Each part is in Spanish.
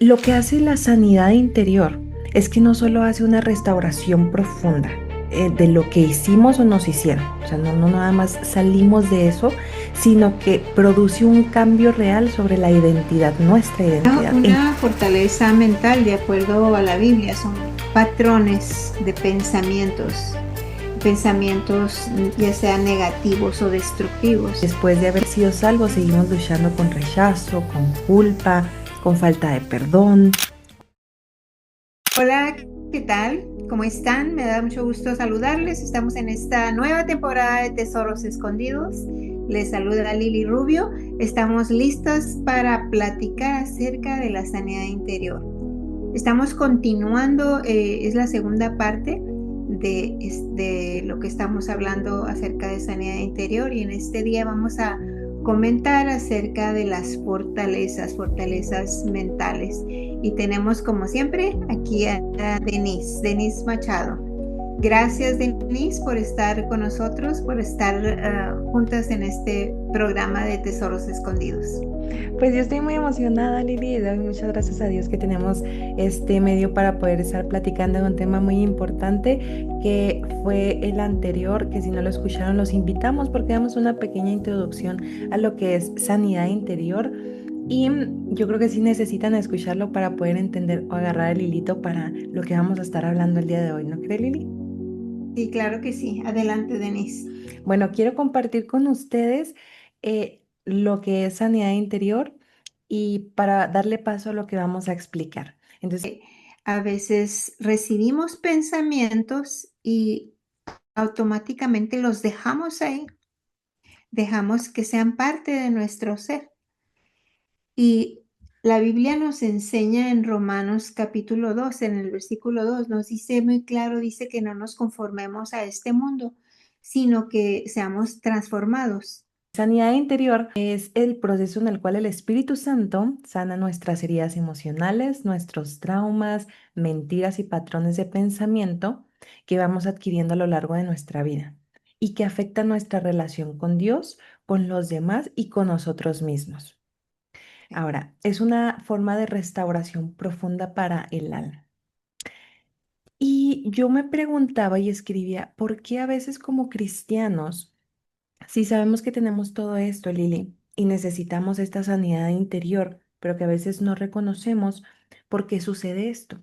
Lo que hace la sanidad interior es que no solo hace una restauración profunda de lo que hicimos o nos hicieron, o sea, no nada más salimos de eso, sino que produce un cambio real sobre la identidad, nuestra identidad. Una fortaleza mental, de acuerdo a la Biblia, son patrones de pensamientos ya sean negativos o destructivos. Después de haber sido salvos, seguimos luchando con rechazo, con culpa, con falta de perdón. Hola, ¿qué tal? ¿Cómo están? Me da mucho gusto saludarles. Estamos en esta nueva temporada de Tesoros Escondidos. Les saluda Lili Rubio. Estamos listos para platicar acerca de la sanidad interior. Estamos continuando, es la segunda parte de lo que estamos hablando acerca de sanidad interior, y en este día vamos a comentar acerca de las fortalezas mentales. Y tenemos como siempre aquí a Denise Machado. Gracias, Denise, por estar con nosotros, por estar juntas en este programa de Tesoros Escondidos. Pues yo estoy muy emocionada, Lili, y doy muchas gracias a Dios que tenemos este medio para poder estar platicando de un tema muy importante que fue el anterior, que si no lo escucharon los invitamos porque damos una pequeña introducción a lo que es sanidad interior y yo creo que sí necesitan escucharlo para poder entender o agarrar el hilito para lo que vamos a estar hablando el día de hoy, ¿no cree, Lili? Sí, claro que sí. Adelante, Denise. Bueno, quiero compartir con ustedes lo que es sanidad interior y para darle paso a lo que vamos a explicar. Entonces, A veces recibimos pensamientos y automáticamente los dejamos ahí, dejamos que sean parte de nuestro ser. Y la Biblia nos enseña en Romanos capítulo 2, en el versículo 2, nos dice muy claro, dice que no nos conformemos a este mundo, sino que seamos transformados. sanidad interior es el proceso en el cual el Espíritu Santo sana nuestras heridas emocionales, nuestros traumas, mentiras y patrones de pensamiento que vamos adquiriendo a lo largo de nuestra vida y que afectan nuestra relación con Dios, con los demás y con nosotros mismos. Ahora, es una forma de restauración profunda para el alma. Y yo me preguntaba y escribía, ¿por qué a veces como cristianos, si sabemos que tenemos todo esto, Lili, y necesitamos esta sanidad interior, pero que a veces no reconocemos, por qué sucede esto?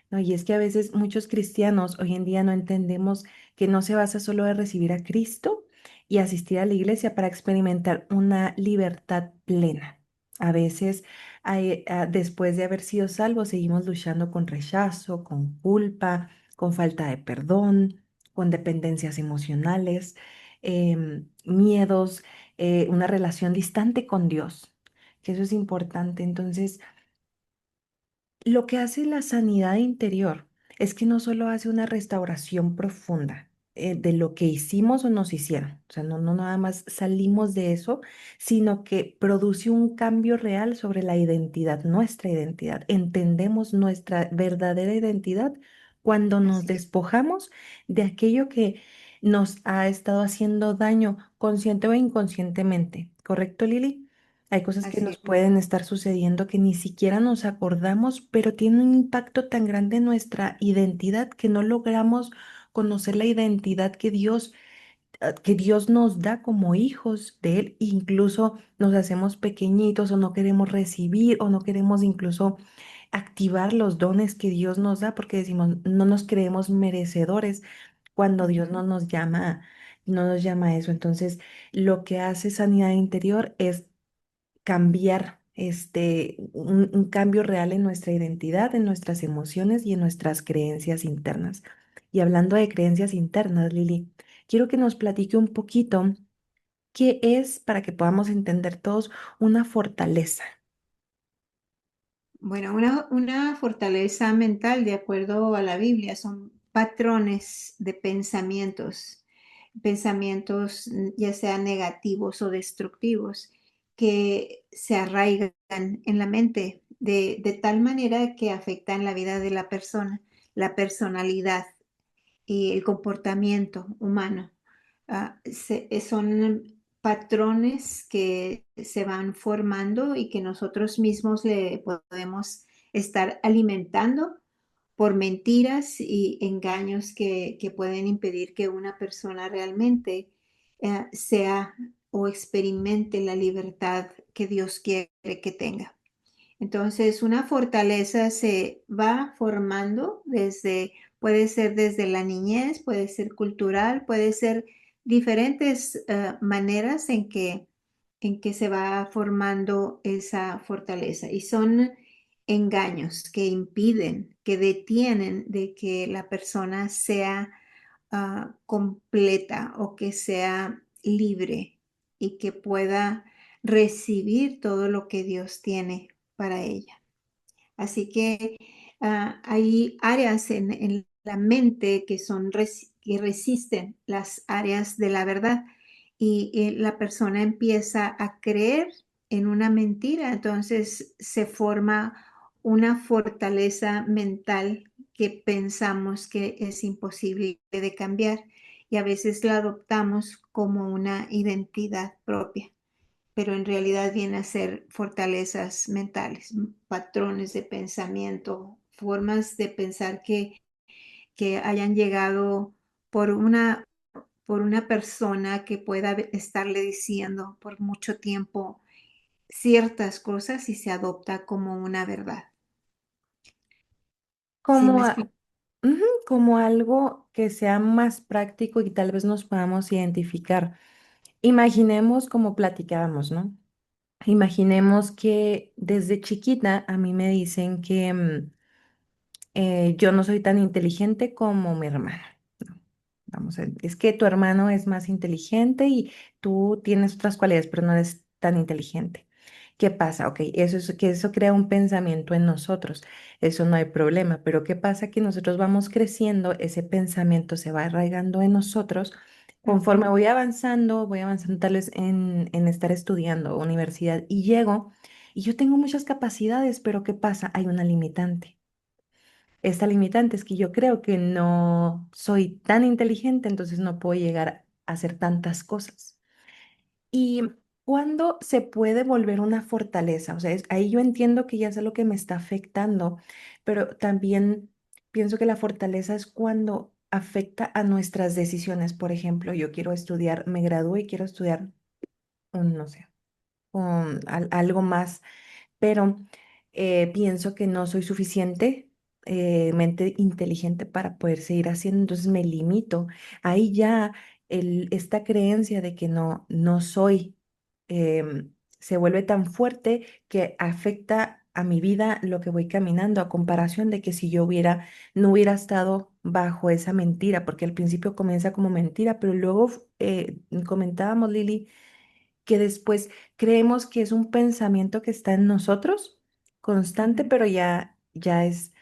¿No? Y es que a veces muchos cristianos hoy en día no entendemos que no se basa solo de recibir a Cristo y asistir a la iglesia para experimentar una libertad plena. A veces, después de haber sido salvos, seguimos luchando con rechazo, con culpa, con falta de perdón, con dependencias emocionales, miedos, una relación distante con Dios, que eso es importante. Entonces, lo que hace la sanidad interior es que no solo hace una restauración profunda de lo que hicimos o nos hicieron, o sea, no nada más salimos de eso, sino que produce un cambio real sobre la identidad, nuestra identidad. Entendemos nuestra verdadera identidad cuando nos Así es. despojamos de aquello que nos ha estado haciendo daño consciente o inconscientemente. ¿Correcto, Lili? Hay cosas que Así nos es. pueden estar sucediendo que ni siquiera nos acordamos, pero tienen un impacto tan grande en nuestra identidad que no logramos conocer la identidad que Dios nos da como hijos de Él. Incluso nos hacemos pequeñitos o no queremos recibir o no queremos incluso activar los dones que Dios nos da porque decimos, no nos creemos merecedores cuando Dios Ujú. no nos llama a eso. Entonces, lo que hace sanidad interior es cambiar, un cambio real en nuestra identidad, en nuestras emociones y en nuestras creencias internas. Y hablando de creencias internas, Lili, quiero que nos platique un poquito qué es, para que podamos entender todos, una fortaleza. Bueno, una fortaleza mental, de acuerdo a la Biblia, son patrones de pensamientos ya sean negativos o destructivos, que se arraigan en la mente de tal manera que afectan la vida de la persona, la personalidad y el comportamiento humano. Son patrones que se van formando y que nosotros mismos le podemos estar alimentando por mentiras y engaños que pueden impedir que una persona realmente sea o experimente la libertad que Dios quiere que tenga. Entonces, una fortaleza se va formando desde, puede ser desde la niñez, puede ser cultural, puede ser diferentes maneras en que se va formando esa fortaleza. Y son engaños que impiden, que detienen de que la persona sea completa o que sea libre y que pueda recibir todo lo que Dios tiene para ella. Así que hay áreas en la mente que que resisten las áreas de la verdad y la persona empieza a creer en una mentira, entonces se forma una fortaleza mental que pensamos que es imposible de cambiar y a veces la adoptamos como una identidad propia, pero en realidad viene a ser fortalezas mentales, patrones de pensamiento, formas de pensar que hayan llegado por por una persona que pueda estarle diciendo por mucho tiempo ciertas cosas y se adopta como una verdad. ¿Sí me Como, explico? ujú, como algo que sea más práctico y tal vez nos podamos identificar. Imaginemos como platicábamos, ¿no? Imaginemos que desde chiquita a mí me dicen que yo no soy tan inteligente como mi hermana. ¿No? Vamos a ver, es que tu hermano es más inteligente y tú tienes otras cualidades, pero no eres tan inteligente. ¿Qué pasa? Ok, eso es que eso crea un pensamiento en nosotros. Eso no hay problema, pero ¿qué pasa? Que nosotros vamos creciendo, ese pensamiento se va arraigando en nosotros. Conforme Ujú. voy avanzando tal vez en estar estudiando universidad y llego y yo tengo muchas capacidades, pero ¿qué pasa? Hay una limitante. Esta limitante es que yo creo que no soy tan inteligente, entonces no puedo llegar a hacer tantas cosas. ¿Y cuándo se puede volver una fortaleza? O sea, ahí yo entiendo que ya es lo que me está afectando, pero también pienso que la fortaleza es cuando afecta a nuestras decisiones. Por ejemplo, yo quiero estudiar, me gradué y quiero estudiar, no sé, algo más, pero pienso que no soy suficiente mente inteligente para poder seguir haciendo, entonces me limito. Ahí ya esta creencia de que no soy se vuelve tan fuerte que afecta a mi vida lo que voy caminando, a comparación de que si yo no hubiera estado bajo esa mentira, porque al principio comienza como mentira, pero luego comentábamos, Lili, que después creemos que es un pensamiento que está en nosotros, constante, Ujú. pero ya es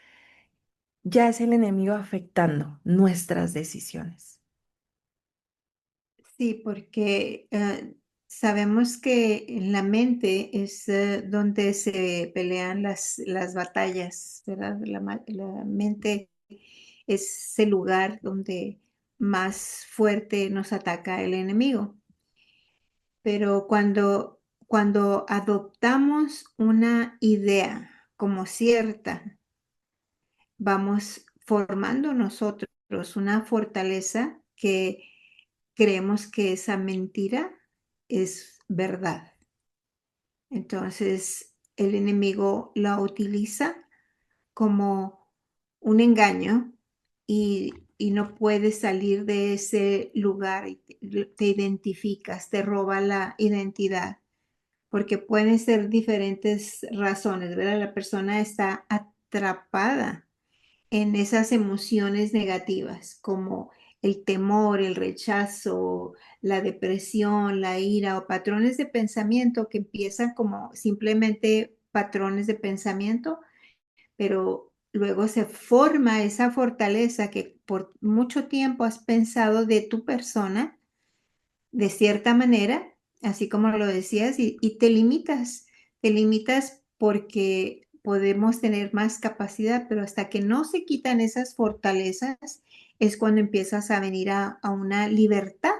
el enemigo afectando nuestras decisiones. Sí, porque sabemos que en la mente es donde se pelean las batallas, ¿verdad? La mente es ese lugar donde más fuerte nos ataca el enemigo. Pero cuando adoptamos una idea como cierta, vamos formando nosotros una fortaleza que creemos que esa mentira es verdad. Entonces, el enemigo la utiliza como un engaño y no puedes salir de ese lugar y te identificas, te roba la identidad, porque pueden ser diferentes razones, ¿verdad? La persona está atrapada en esas emociones negativas como el temor, el rechazo, la depresión, la ira o patrones de pensamiento que empiezan como simplemente patrones de pensamiento, pero luego se forma esa fortaleza que por mucho tiempo has pensado de tu persona de cierta manera, así como lo decías, y te limitas porque podemos tener más capacidad, pero hasta que no se quitan esas fortalezas es cuando empiezas a venir a una libertad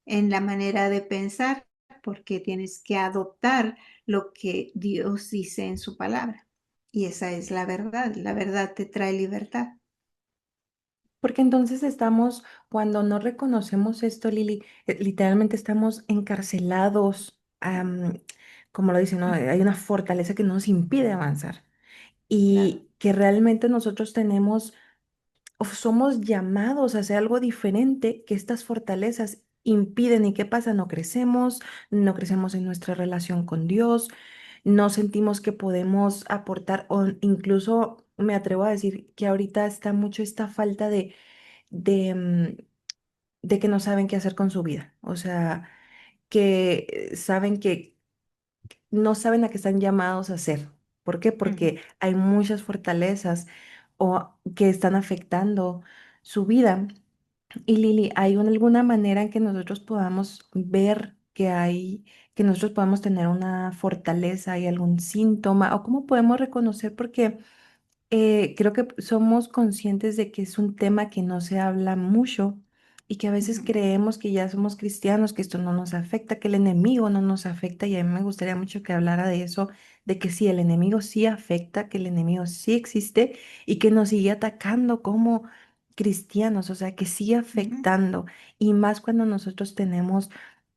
en la manera de pensar, porque tienes que adoptar lo que Dios dice en su palabra. y esa es la verdad te trae libertad. Porque entonces estamos, cuando no reconocemos esto, Lili, literalmente estamos encarcelados, como lo dicen, ¿no? Hay una fortaleza que nos impide avanzar Claro. y que realmente nosotros tenemos o somos llamados a hacer algo diferente que estas fortalezas impiden. ¿Y qué pasa? No crecemos, no crecemos en nuestra relación con Dios, no sentimos que podemos aportar o incluso me atrevo a decir que ahorita está mucho esta falta de, de que no saben qué hacer con su vida. O sea, que saben que no saben a qué están llamados a hacer. ¿Por qué? Ujú. Porque hay muchas fortalezas o que están afectando su vida. Y Lili, ¿hay alguna manera en que nosotros podamos ver que nosotros podamos tener una fortaleza, hay algún síntoma o cómo podemos reconocer? Porque creo que somos conscientes de que es un tema que no se habla mucho y que a veces Ujú. creemos que ya somos cristianos, que esto no nos afecta, que el enemigo no nos afecta y a mí me gustaría mucho que hablara de eso, de que sí, el enemigo sí afecta, que el enemigo sí existe y que nos sigue atacando como cristianos, o sea, que sigue Ujú. afectando y más cuando nosotros tenemos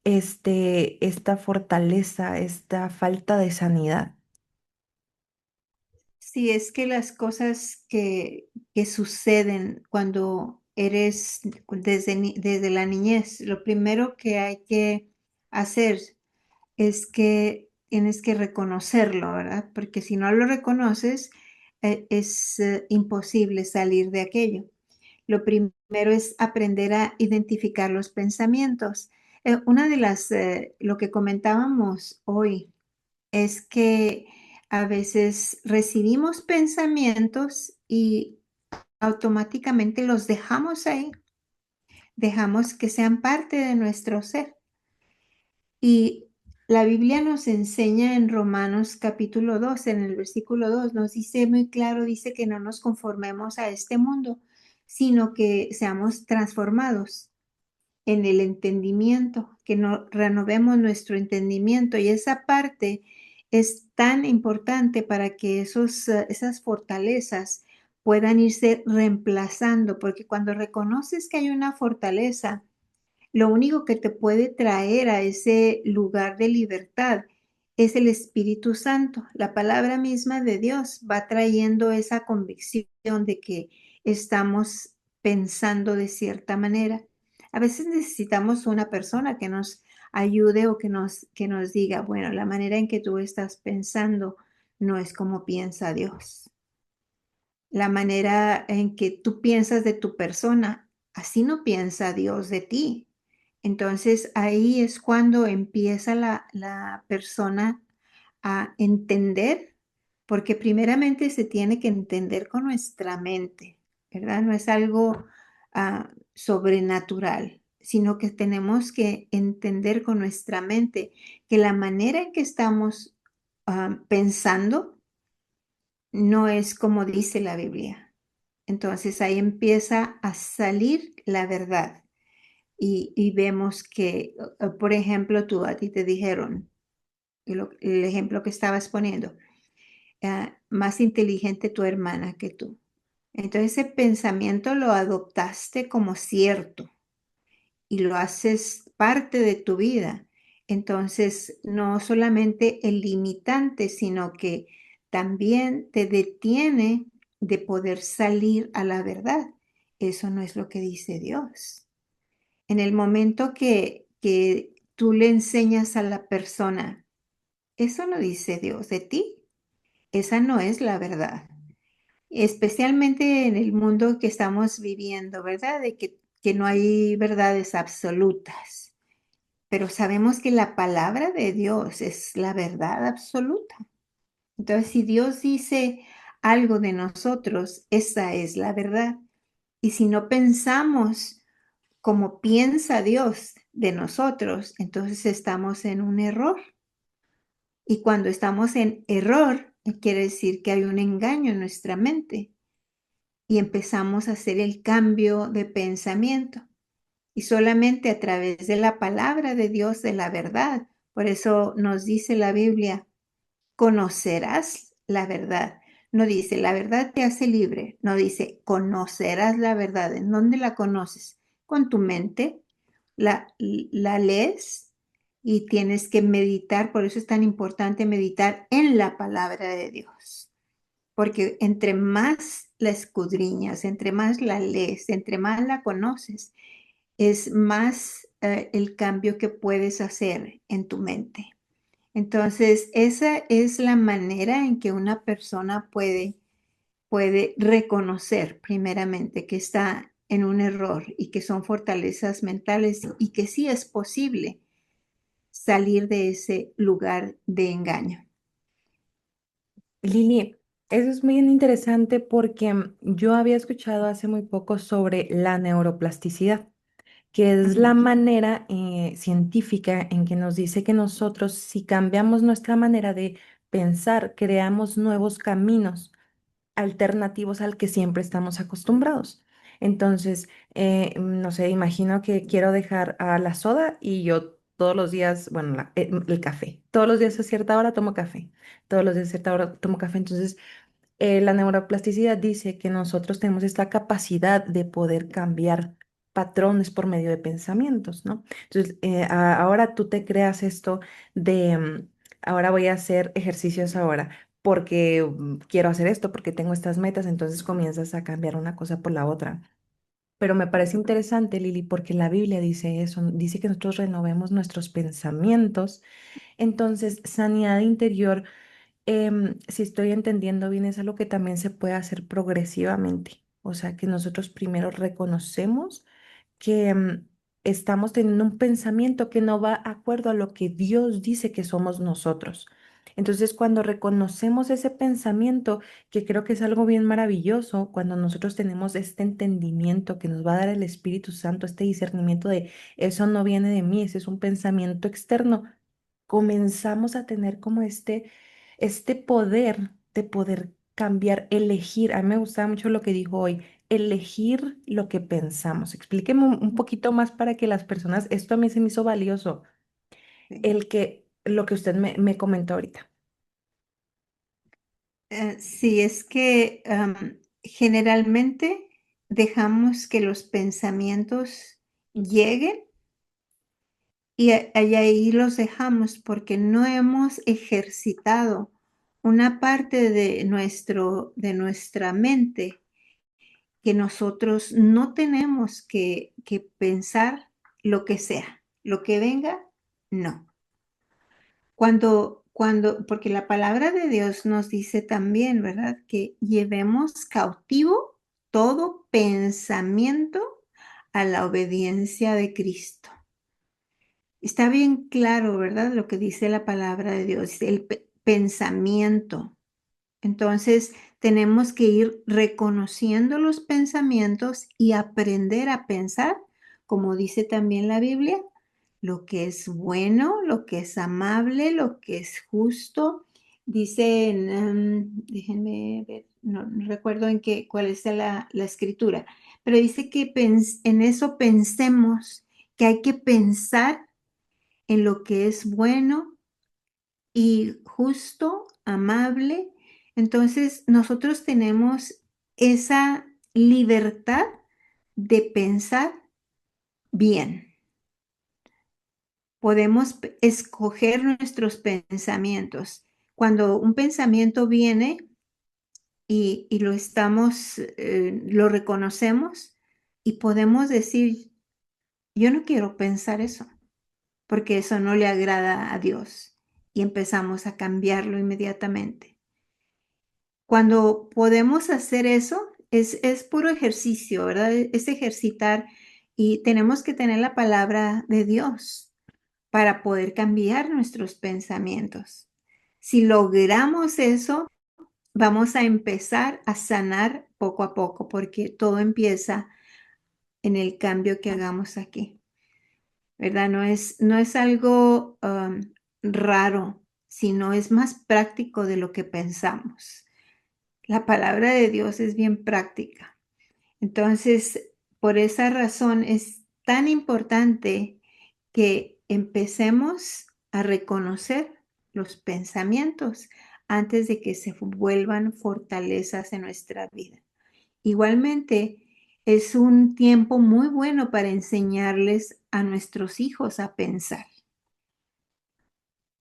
esta fortaleza, esta falta de sanidad. Sí, es que las cosas que suceden cuando eres desde la niñez, lo primero que hay que hacer es que tienes que reconocerlo, ¿verdad? Porque si no lo reconoces, es imposible salir de aquello. Lo primero es aprender a identificar los pensamientos. Una de lo que comentábamos hoy es que a veces recibimos pensamientos y automáticamente los dejamos ahí, dejamos que sean parte de nuestro ser. Y la Biblia nos enseña en Romanos capítulo 2, en el versículo 2, nos dice muy claro, dice que no nos conformemos a este mundo, sino que seamos transformados en el entendimiento, que no renovemos nuestro entendimiento. Y esa parte es tan importante para que esas fortalezas puedan irse reemplazando, porque cuando reconoces que hay una fortaleza, lo único que te puede traer a ese lugar de libertad es el Espíritu Santo. La palabra misma de Dios va trayendo esa convicción de que estamos pensando de cierta manera. A veces necesitamos una persona que nos ayude o que nos diga, bueno, la manera en que tú estás pensando no es como piensa Dios. La manera en que tú piensas de tu persona, así no piensa Dios de ti. Entonces ahí es cuando empieza la persona a entender, porque primeramente se tiene que entender con nuestra mente, ¿verdad? No es algo sobrenatural, sino que tenemos que entender con nuestra mente que la manera en que estamos pensando no es como dice la Biblia. Entonces ahí empieza a salir la verdad y vemos que, por ejemplo, a ti te dijeron, el ejemplo que estabas poniendo, más inteligente tu hermana que tú. Entonces ese pensamiento lo adoptaste como cierto y lo haces parte de tu vida. Entonces, no solamente el limitante, sino que también te detiene de poder salir a la verdad. Eso no es lo que dice Dios. En el momento que tú le enseñas a la persona, eso no dice Dios de ti, esa no es la verdad. Especialmente en el mundo que estamos viviendo, ¿verdad? Que no hay verdades absolutas. Pero sabemos que la palabra de Dios es la verdad absoluta. Entonces, si Dios dice algo de nosotros, esa es la verdad. Y si no pensamos como piensa Dios de nosotros, entonces estamos en un error. Y cuando estamos en error, quiere decir que hay un engaño en nuestra mente y empezamos a hacer el cambio de pensamiento. Y solamente a través de la palabra de Dios, de la verdad. Por eso nos dice la Biblia, conocerás la verdad. No dice, la verdad te hace libre. No dice, conocerás la verdad. ¿En dónde la conoces? Con tu mente, la lees y tienes que meditar. Por eso es tan importante meditar en la palabra de Dios. Porque entre más la escudriñas, entre más la lees, entre más la conoces, es más el cambio que puedes hacer en tu mente. Entonces, esa es la manera en que una persona puede reconocer primeramente que está en un error y que son fortalezas mentales y que sí es posible salir de ese lugar de engaño. Lili, eso es muy interesante porque yo había escuchado hace muy poco sobre la neuroplasticidad, que es la Ujú, manera científica en que nos dice que nosotros, si cambiamos nuestra manera de pensar, creamos nuevos caminos alternativos al que siempre estamos acostumbrados. Entonces, no sé, imagino que quiero dejar a la soda y yo todos los días, bueno, el café, todos los días a cierta hora tomo café, todos los días a cierta hora tomo café. Entonces, la neuroplasticidad dice que nosotros tenemos esta capacidad de poder cambiar patrones por medio de pensamientos, ¿no? Entonces, ahora tú te creas esto de, ahora voy a hacer ejercicios ahora porque quiero hacer esto, porque tengo estas metas, entonces comienzas a cambiar una cosa por la otra. Pero me parece interesante, Lili, porque la Biblia dice eso, dice que nosotros renovemos nuestros pensamientos. Entonces, sanidad interior, si estoy entendiendo bien, es algo que también se puede hacer progresivamente. O sea, que nosotros primero reconocemos que estamos teniendo un pensamiento que no va de acuerdo a lo que Dios dice que somos nosotros. Entonces, cuando reconocemos ese pensamiento, que creo que es algo bien maravilloso, cuando nosotros tenemos este entendimiento que nos va a dar el Espíritu Santo, este discernimiento de eso no viene de mí, ese es un pensamiento externo, comenzamos a tener como este poder de poder cambiar, elegir. A mí me gustaba mucho lo que dijo hoy, elegir lo que pensamos. Explíqueme un poquito más para que las personas, esto a mí se me hizo valioso, sí. lo que usted me comentó ahorita. Sí, es que generalmente dejamos que los pensamientos lleguen y ahí los dejamos porque no hemos ejercitado una parte de nuestra mente que nosotros no tenemos que pensar lo que sea, lo que venga, no. Porque la palabra de Dios nos dice también, ¿verdad? Que llevemos cautivo todo pensamiento a la obediencia de Cristo. Está bien claro, ¿verdad? Lo que dice la palabra de Dios, el pensamiento. Entonces, tenemos que ir reconociendo los pensamientos y aprender a pensar, como dice también la Biblia, lo que es bueno, lo que es amable, lo que es justo. Dice déjenme ver, no recuerdo en qué, cuál es la escritura, pero dice que en eso pensemos, que hay que pensar en lo que es bueno y justo, amable. Entonces, nosotros tenemos esa libertad de pensar bien. Podemos escoger nuestros pensamientos. Cuando un pensamiento viene y lo reconocemos y podemos decir, yo no quiero pensar eso, porque eso no le agrada a Dios. Y empezamos a cambiarlo inmediatamente. Cuando podemos hacer eso, es puro ejercicio, ¿verdad? Es ejercitar y tenemos que tener la palabra de Dios para poder cambiar nuestros pensamientos. Si logramos eso, vamos a empezar a sanar poco a poco, porque todo empieza en el cambio que hagamos aquí, ¿verdad? No es algo raro, sino es más práctico de lo que pensamos. La palabra de Dios es bien práctica. Entonces, por esa razón es tan importante que empecemos a reconocer los pensamientos antes de que se vuelvan fortalezas en nuestra vida. Igualmente, es un tiempo muy bueno para enseñarles a nuestros hijos a pensar.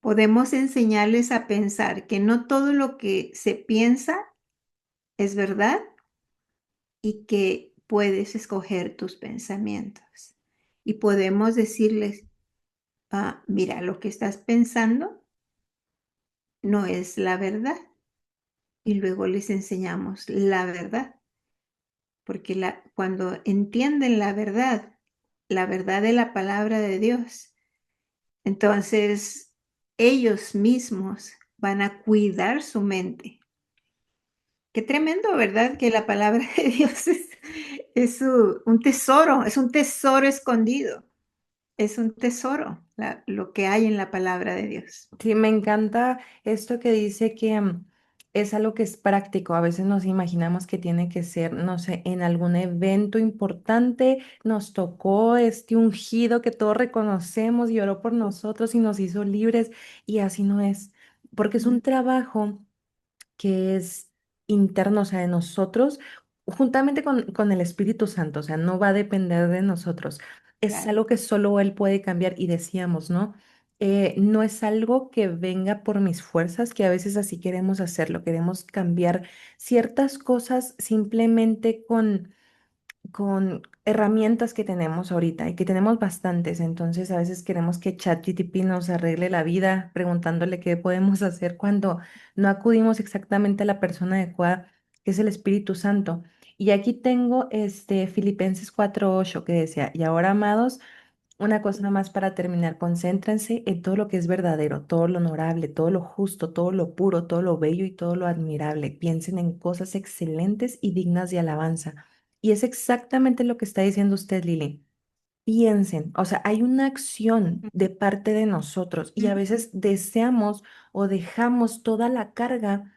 Podemos enseñarles a pensar que no todo lo que se piensa es verdad y que puedes escoger tus pensamientos. Y podemos decirles, mira, lo que estás pensando no es la verdad. Y luego les enseñamos la verdad, porque cuando entienden la verdad de la palabra de Dios, entonces ellos mismos van a cuidar su mente. Qué tremendo, ¿verdad? Que la palabra de Dios es un tesoro escondido, es un tesoro lo que hay en la palabra de Dios. Sí, me encanta esto que dice que es algo que es práctico. A veces nos imaginamos que tiene que ser, no sé, en algún evento importante, nos tocó este ungido que todos reconocemos y oró por nosotros y nos hizo libres, y así no es, porque es un Mm, trabajo que es interno, o sea, de nosotros, juntamente con el Espíritu Santo, o sea, no va a depender de nosotros. Es claro. algo que solo Él puede cambiar, y decíamos, ¿no? No es algo que venga por mis fuerzas, que a veces así queremos hacerlo, queremos cambiar ciertas cosas simplemente con herramientas que tenemos ahorita y que tenemos bastantes. Entonces a veces queremos que ChatGPT nos arregle la vida preguntándole qué podemos hacer cuando no acudimos exactamente a la persona adecuada, que es el Espíritu Santo. Y aquí tengo este Filipenses 4:8 que decía, y ahora, amados, una cosa más para terminar: concéntrense en todo lo que es verdadero, todo lo honorable, todo lo justo, todo lo puro, todo lo bello y todo lo admirable. Piensen en cosas excelentes y dignas de alabanza. Y es exactamente lo que está diciendo usted, Lili. Piensen, o sea, hay una acción de parte de nosotros, y a Ujú. veces deseamos o dejamos toda la carga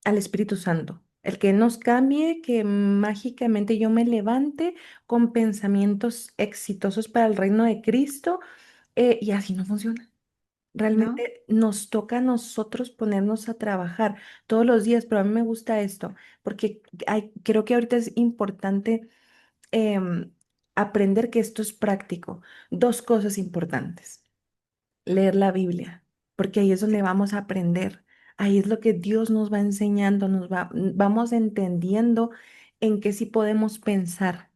al Espíritu Santo. El que nos cambie, que mágicamente yo me levante con pensamientos exitosos para el reino de Cristo, y así no funciona. ¿No? Realmente nos toca a nosotros ponernos a trabajar todos los días, pero a mí me gusta esto, porque creo que ahorita es importante em, aprender que esto es práctico. Dos cosas importantes: leer la Biblia, porque ahí es donde vamos a aprender. Ahí es lo que Dios nos va enseñando, vamos entendiendo en qué sí podemos pensar,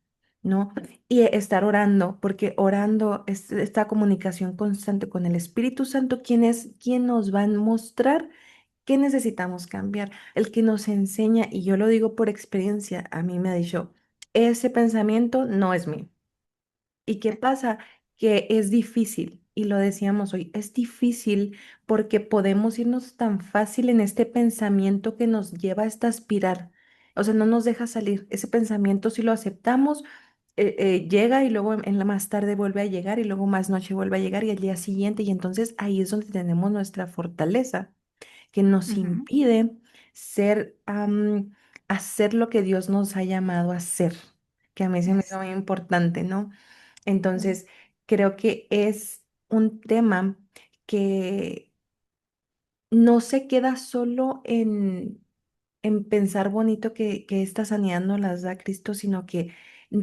¿no? Y estar orando, porque orando es esta comunicación constante con el Espíritu Santo, quien es quien nos va a mostrar qué necesitamos cambiar, el que nos enseña. Y yo lo digo por experiencia, a mí me ha dicho, ese pensamiento no es mío. ¿Y qué pasa? Que es difícil, y lo decíamos hoy, es difícil porque podemos irnos tan fácil en este pensamiento que nos lleva a esta espiral. O sea, no nos deja salir. Ese pensamiento, si lo aceptamos, llega, y luego en la más tarde vuelve a llegar, y luego más noche vuelve a llegar, y al día siguiente. Y entonces ahí es donde tenemos nuestra fortaleza, que nos Ujú. impide ser, hacer lo que Dios nos ha llamado a hacer, que a mí se me hizo Así muy importante, ¿no? es. Entonces, creo que es un tema que no se queda solo en pensar bonito que esta sanidad nos las da Cristo, sino que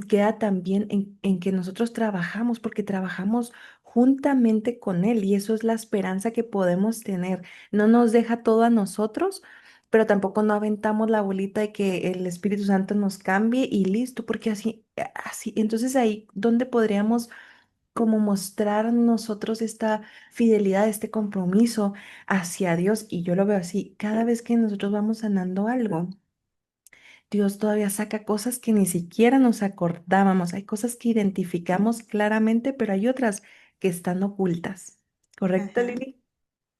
queda también en que nosotros trabajamos, porque trabajamos juntamente con Él, y eso es la esperanza que podemos tener. No nos deja todo a nosotros, pero tampoco no aventamos la bolita de que el Espíritu Santo nos cambie y listo, porque así, entonces ahí donde podríamos como mostrar nosotros esta fidelidad, este compromiso hacia Dios. Y yo lo veo así: cada vez que nosotros vamos sanando algo, Dios todavía saca cosas que ni siquiera nos acordábamos. Hay cosas que identificamos claramente, pero hay otras que están ocultas. ¿Correcto, Ajá. Lili?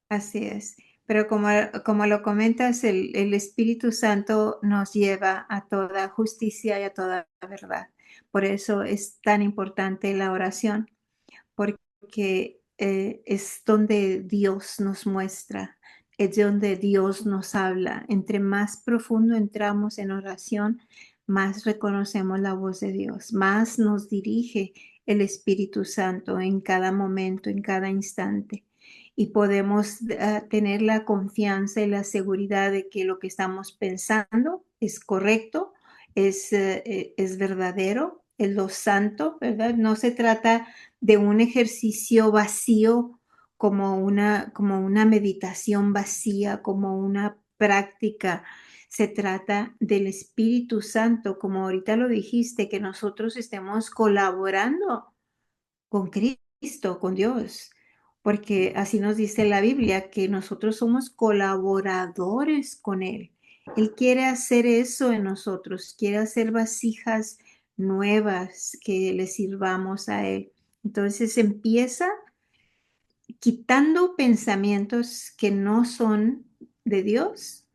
Así es. Pero como lo comentas, el Espíritu Santo nos lleva a toda justicia y a toda verdad. Por eso es tan importante la oración, porque es donde Dios nos muestra, es donde Dios nos habla. Entre más profundo entramos en oración, más reconocemos la voz de Dios, más nos dirige el Espíritu Santo en cada momento, en cada instante. y podemos tener la confianza y la seguridad de que lo que estamos pensando es correcto, es verdadero, es lo santo, ¿verdad? No se trata de un ejercicio vacío como una meditación vacía, como una práctica. Se trata del Espíritu Santo, como ahorita lo dijiste, que nosotros estemos colaborando con Cristo, con Dios, porque así nos dice la Biblia, que nosotros somos colaboradores con Él. Él quiere hacer eso en nosotros, quiere hacer vasijas nuevas que le sirvamos a Él. Entonces empieza quitando pensamientos que no son de Dios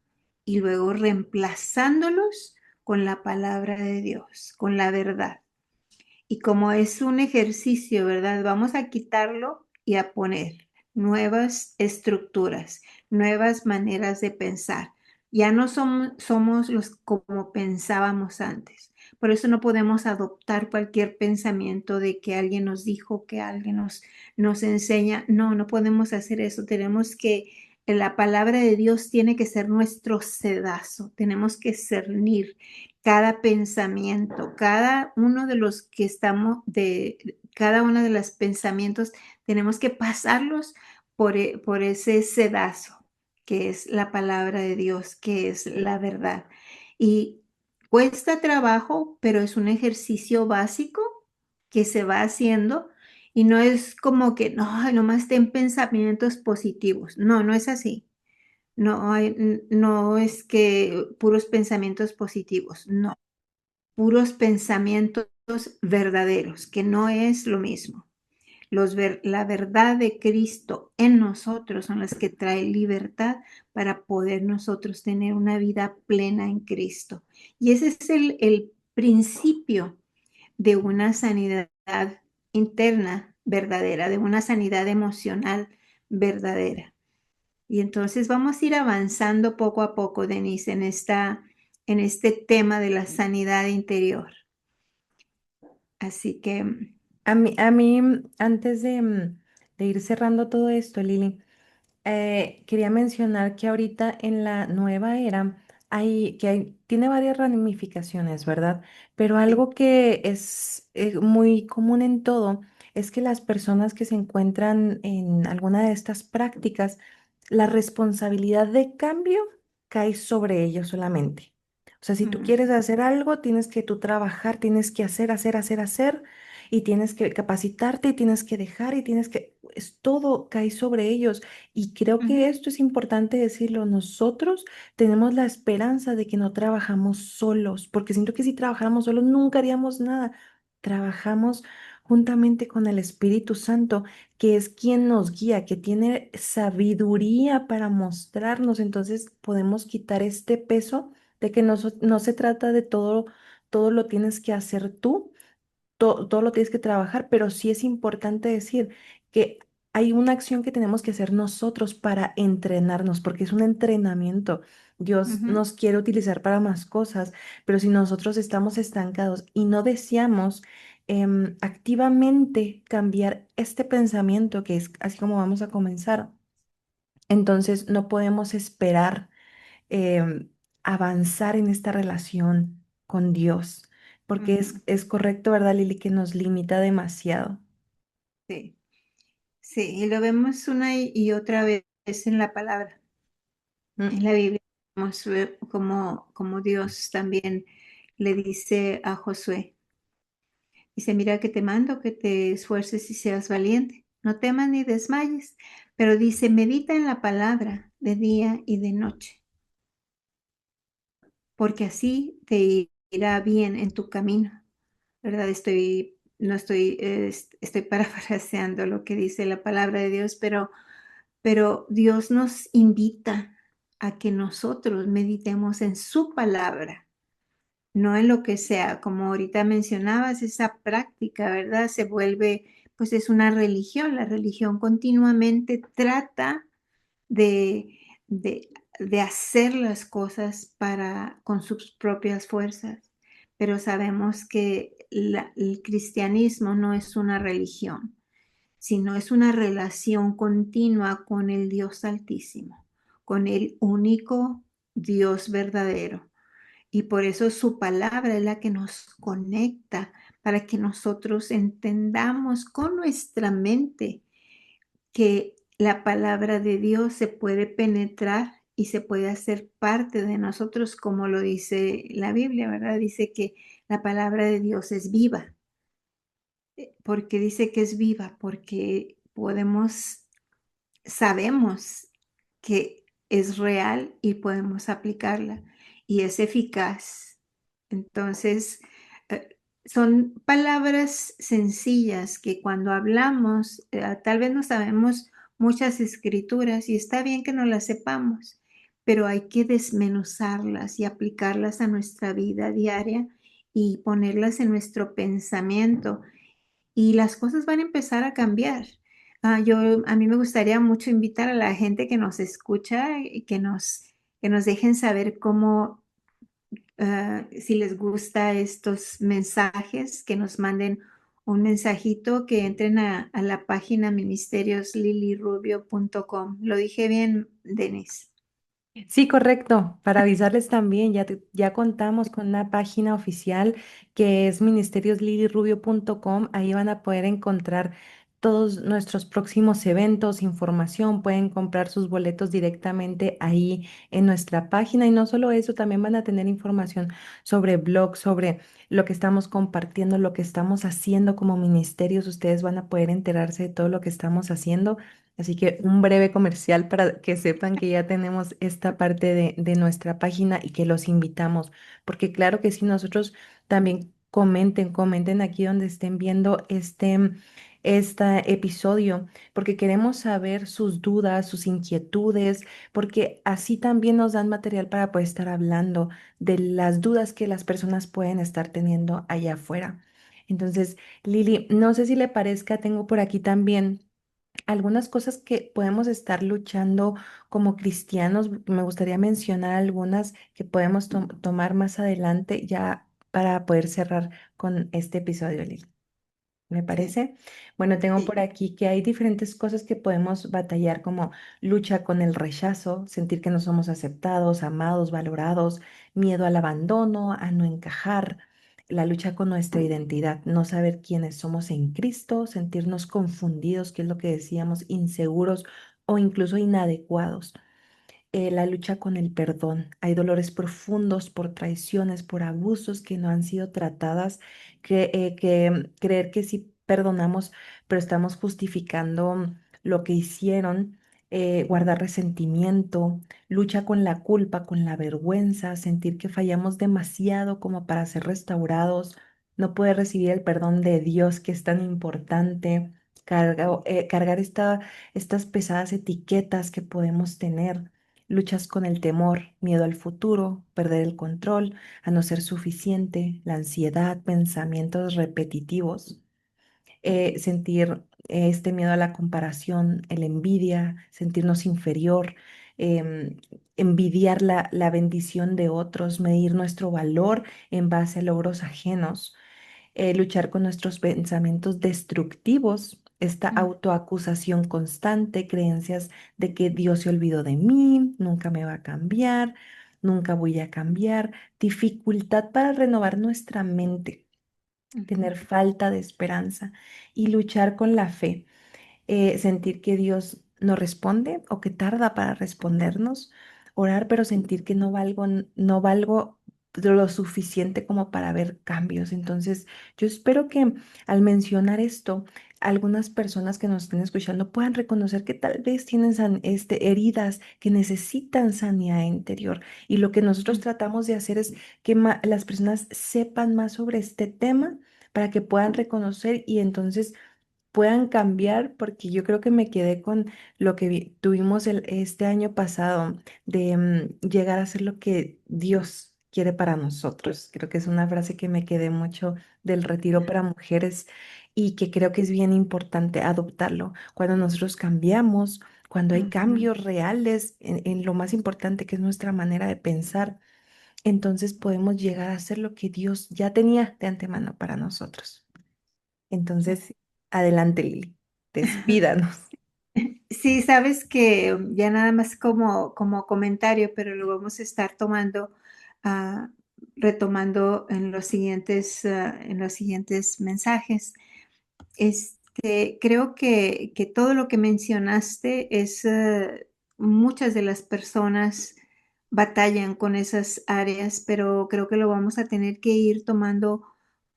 y luego reemplazándolos con la palabra de Dios, con la verdad. Y como es un ejercicio, ¿verdad? Vamos a quitarlo y a poner nuevas estructuras, nuevas maneras de pensar. Ya no somos los como pensábamos antes. Por eso no podemos adoptar cualquier pensamiento de que alguien nos dijo, que alguien nos enseña. No, no podemos hacer eso. Tenemos que, la palabra de Dios tiene que ser nuestro sedazo. Tenemos que cernir cada pensamiento, cada uno de los que estamos, de cada uno de los pensamientos, tenemos que pasarlos por ese sedazo, que es la palabra de Dios, que es la verdad. Y cuesta trabajo, pero es un ejercicio básico que se va haciendo y no es como que, no, nomás ten pensamientos positivos. No, no es así. No es que puros pensamientos positivos, no, puros pensamientos verdaderos, que no es lo mismo. La verdad de Cristo en nosotros son las que trae libertad para poder nosotros tener una vida plena en Cristo. Y ese es el principio de una sanidad interna verdadera, de una sanidad emocional verdadera. Y entonces vamos a ir avanzando poco a poco, Denise, en este tema de la sanidad interior. Así que, Antes de ir cerrando todo esto, Lili, quería mencionar que ahorita en la nueva era tiene varias ramificaciones, ¿verdad? Pero sí. algo que es muy común en todo es que las personas que se encuentran en alguna de estas prácticas, la responsabilidad de cambio cae sobre ellos solamente. O sea, si tú Ujú, quieres hacer algo, tienes que tú trabajar, tienes que hacer, y tienes que capacitarte y tienes que dejar y todo cae sobre ellos. Y creo ujú, que esto es importante decirlo. Nosotros tenemos la esperanza de que no trabajamos solos, porque siento que si trabajáramos solos nunca haríamos nada. Trabajamos juntamente con el Espíritu Santo, que es quien nos guía, que tiene sabiduría para mostrarnos. Entonces podemos quitar este peso de que no se trata de todo lo tienes que hacer tú, todo lo tienes que trabajar, pero sí es importante decir que hay una acción que tenemos que hacer nosotros para entrenarnos, porque es un entrenamiento. Dios ujú, nos quiere utilizar para más cosas, pero si nosotros estamos estancados y no deseamos activamente cambiar este pensamiento, que es así como vamos a comenzar, entonces no podemos esperar em, avanzar en esta relación con Dios, porque ujú. es correcto, ¿verdad, Lili? Que nos limita demasiado. Sí, sí, y lo vemos una y otra vez en la palabra, en Mm, la Biblia, como Dios también le dice a Josué. Dice, mira que te mando que te esfuerces y seas valiente. No temas ni desmayes. Pero dice, medita en la palabra de día y de noche, porque así te irá bien en tu camino. ¿Verdad? No estoy, estoy parafraseando lo que dice la palabra de Dios, pero Dios nos invita a que nosotros meditemos en su palabra, no en lo que sea. Como ahorita mencionabas, esa práctica, ¿verdad? Se vuelve, pues es una religión. La religión continuamente trata de, de, de hacer las cosas con sus propias fuerzas, pero sabemos que el cristianismo no es una religión. sino es una relación continua con el Dios Altísimo, con el único Dios verdadero. Y por eso su palabra es la que nos conecta para que nosotros entendamos con nuestra mente que la palabra de Dios se puede penetrar y se puede hacer parte de nosotros, como lo dice la Biblia, ¿verdad? Dice que la palabra de Dios es viva. ¿Por qué dice que es viva? Porque sabemos que es real y podemos aplicarla y es eficaz. Entonces, son palabras sencillas que cuando hablamos, tal vez no sabemos muchas escrituras y está bien que no las sepamos, pero hay que desmenuzarlas y aplicarlas a nuestra vida diaria y ponerlas en nuestro pensamiento y las cosas van a empezar a cambiar. A mí me gustaría mucho invitar a la gente que nos escucha y que nos dejen saber cómo, si les gusta estos mensajes, que nos manden un mensajito, que entren a la página ministeriosLiliRubio.com. ¿Lo dije bien, Denise? Sí, correcto. Para avisarles también, ya contamos con una página oficial que es ministerioslilirubio.com. Ahí van a poder encontrar todos nuestros próximos eventos, información, pueden comprar sus boletos directamente ahí en nuestra página. Y no solo eso, también van a tener información sobre blogs, sobre lo que estamos compartiendo, lo que estamos haciendo como ministerios. Ustedes van a poder enterarse de todo lo que estamos haciendo. Así que un breve comercial para que sepan que ya tenemos esta parte de nuestra página y que los invitamos, porque claro que sí, nosotros también comenten aquí donde estén viendo este episodio, porque queremos saber sus dudas, sus inquietudes, porque así también nos dan material para poder estar hablando de las dudas que las personas pueden estar teniendo allá afuera. Entonces, Lili, no sé si le parezca, tengo por aquí también algunas cosas que podemos estar luchando como cristianos. Me gustaría mencionar algunas que podemos tomar más adelante ya para poder cerrar con este episodio, Lili. ¿Me parece? Bueno, tengo por Sí. aquí que hay diferentes cosas que podemos batallar, como lucha con el rechazo, sentir que no somos aceptados, amados, valorados, miedo al abandono, a no encajar, la lucha con nuestra identidad, no saber quiénes somos en Cristo, sentirnos confundidos, que es lo que decíamos, inseguros o incluso inadecuados, la lucha con el perdón. Hay dolores profundos por traiciones, por abusos que no han sido tratadas, creer que sí perdonamos, pero estamos justificando lo que hicieron, guardar resentimiento, lucha con la culpa, con la vergüenza, sentir que fallamos demasiado como para ser restaurados, no poder recibir el perdón de Dios que es tan importante. Cargar estas pesadas etiquetas que podemos tener, luchas con el temor, miedo al futuro, perder el control, a no ser suficiente, la ansiedad, pensamientos repetitivos, sentir este miedo a la comparación, el envidia, sentirnos inferior, em, envidiar la bendición de otros, medir nuestro valor en base a logros ajenos, luchar con nuestros pensamientos destructivos, esta Mm, autoacusación constante, creencias de que Dios se olvidó de mí, nunca me va a cambiar, nunca voy a cambiar, dificultad para renovar nuestra mente, ujú, tener falta de esperanza y luchar con la fe, sentir que Dios no responde o que tarda para respondernos, orar, pero sentir que no valgo lo suficiente como para ver cambios. Entonces, yo espero que al mencionar esto, algunas personas que nos estén escuchando puedan reconocer que tal vez tienen heridas que necesitan sanidad interior. Y lo que nosotros mm, tratamos de hacer es que las personas sepan más sobre este tema para que puedan reconocer y entonces puedan cambiar, porque yo creo que me quedé con lo que tuvimos este año pasado de llegar a ser lo que Dios quiere para nosotros. Creo que es una frase que me quedé mucho del retiro para mujeres y que creo que es bien importante adoptarlo. Cuando nosotros cambiamos, cuando hay ujú. cambios reales en lo más importante que es nuestra manera de pensar, entonces podemos llegar a ser lo que Dios ya tenía de antemano para nosotros. Entonces, adelante, Lili. Despídanos. Sí, sabes que ya nada más como comentario, pero lo vamos a estar tomando, ah, retomando en los siguientes mensajes. Creo que todo lo que mencionaste es, muchas de las personas batallan con esas áreas, pero creo que lo vamos a tener que ir tomando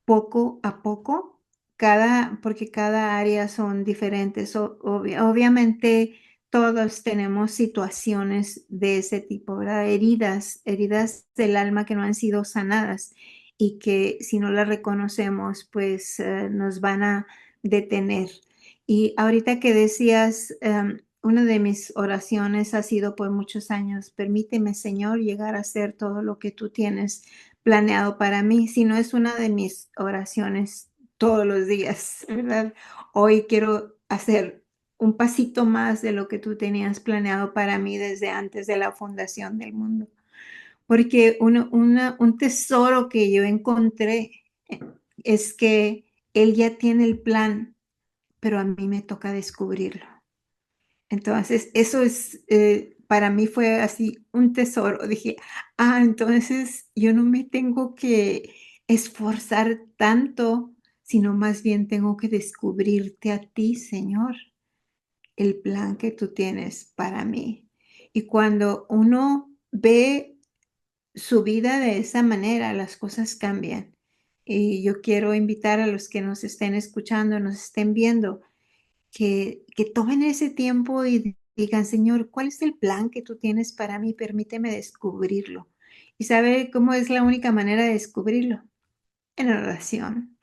poco a poco, porque cada área son diferentes. Obviamente todos tenemos situaciones de ese tipo, ¿verdad? Heridas del alma que no han sido sanadas y que si no las reconocemos, pues nos van a detener. Y ahorita que decías, una de mis oraciones ha sido por muchos años, permíteme, Señor, llegar a hacer todo lo que tú tienes planeado para mí, si no es una de mis oraciones todos los días, ¿verdad? Hoy quiero hacer un pasito más de lo que tú tenías planeado para mí desde antes de la fundación del mundo. Porque un tesoro que yo encontré eh, es que Él ya tiene el plan, pero a mí me toca descubrirlo. Entonces, eso es, para mí fue así un tesoro. Dije, entonces yo no me tengo que esforzar tanto, sino más bien tengo que descubrirte a ti, Señor, el plan que tú tienes para mí. Y cuando uno ve su vida de esa manera, las cosas cambian. Y yo quiero invitar a los que nos estén escuchando, nos estén viendo, que tomen ese tiempo y digan, Señor, ¿cuál es el plan que tú tienes para mí? Permíteme descubrirlo. ¿Y sabe cómo es la única manera de descubrirlo? En oración.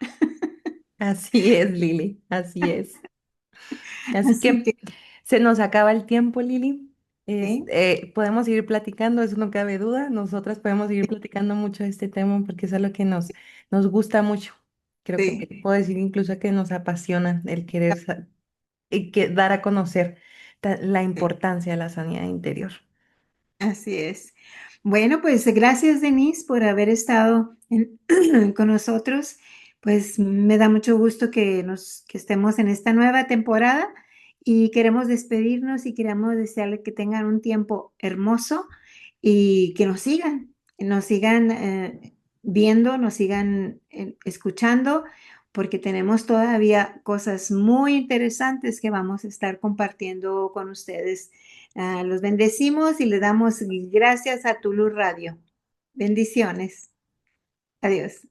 Así es, Lili, así es. Así Así que que, se nos acaba el tiempo, Lili. ¿sí? Podemos seguir platicando, eso no cabe duda. Nosotras podemos seguir platicando mucho de este tema porque es algo que nos gusta mucho. Creo que Sí. puedo decir incluso que nos apasiona el querer y que dar a conocer la Sí. importancia de la sanidad interior. Así es. Bueno, pues gracias, Denise, por haber estado con nosotros. Pues me da mucho gusto que estemos en esta nueva temporada y queremos despedirnos y queremos desearle que tengan un tiempo hermoso y que nos sigan viendo, nos sigan escuchando, porque tenemos todavía cosas muy interesantes que vamos a estar compartiendo con ustedes. Los bendecimos y le damos gracias a Tulu Radio. Bendiciones. Adiós.